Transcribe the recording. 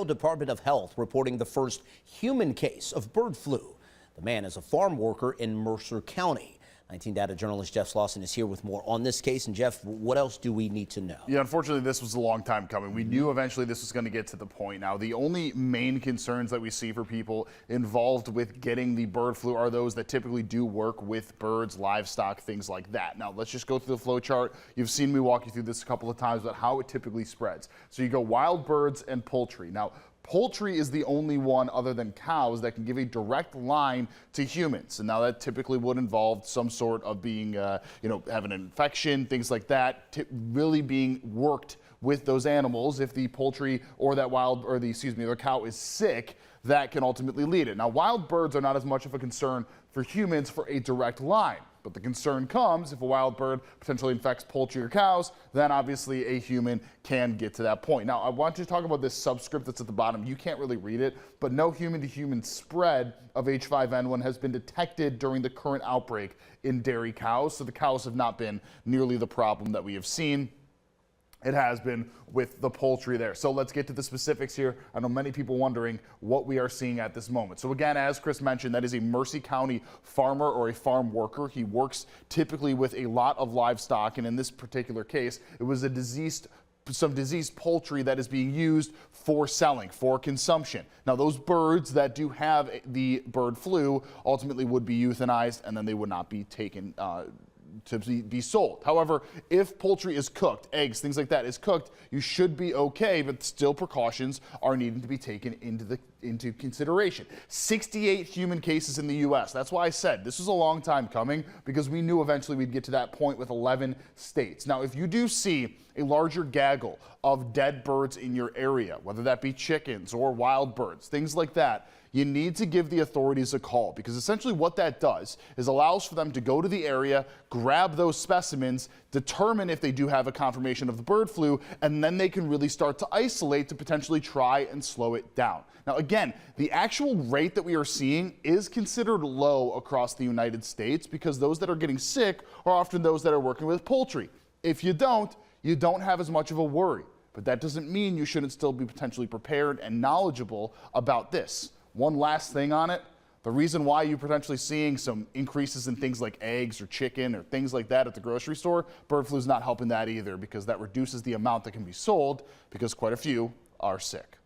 Department of Health reporting the first human case of bird flu. The man is a farm worker in Mercer County. 19 Data journalist Jeff Slauson is here with more on this case. And Jeff, what else do we need to know? Yeah, unfortunately, this was a long time coming. We knew eventually this was going to get to the point. Now, the only main concerns that we see for people involved with getting the bird flu are those that typically do work with birds, livestock, things like that. Now, let's just go through the flow chart. You've seen me walk you through this a couple of times about how it typically spreads. So you go wild birds and poultry. Now, poultry is the only one other than cows that can give a direct line to humans. And now that typically would involve some sort of being, having an infection, things like that, really being worked with those animals. If the poultry or that the cow is sick, that can ultimately lead it. Now, wild birds are not as much of a concern for humans for a direct line. But the concern comes if a wild bird potentially infects poultry or cows, then obviously a human can get to that point. Now, I want you to talk about this subscript that's at the bottom. You can't really read it, but no human-to-human spread of H5N1 has been detected during the current outbreak in dairy cows. So the cows have not been nearly the problem that we have seen. It has been with the poultry there. So let's get to the specifics here. I know many people wondering what we are seeing at this moment. So again, as Chris mentioned, that is a Mercer County farmer or a farm worker. He works typically with a lot of livestock, and in this particular case, it was some diseased poultry that is being used for selling, for consumption. Now, those birds that do have the bird flu ultimately would be euthanized, and then they would not be taken to be sold. However, if poultry is cooked, eggs, things like that is cooked, you should be okay, but still precautions are needing to be taken into consideration. 68 human cases in the U.S. That's why I said this was a long time coming, because we knew eventually we'd get to that point with 11 states. Now, if you do see a larger gaggle of dead birds in your area, whether that be chickens or wild birds, things like that, you need to give the authorities a call, because essentially what that does is allows for them to go to the area, grab those specimens, determine if they do have a confirmation of the bird flu, and then they can really start to isolate to potentially try and slow it down. Now, again, the actual rate that we are seeing is considered low across the United States, because those that are getting sick are often those that are working with poultry. If you don't have as much of a worry. But that doesn't mean you shouldn't still be potentially prepared and knowledgeable about this. One last thing on it, the reason why you're potentially seeing some increases in things like eggs or chicken or things like that at the grocery store, bird flu is not helping that either, because that reduces the amount that can be sold, because quite a few are sick.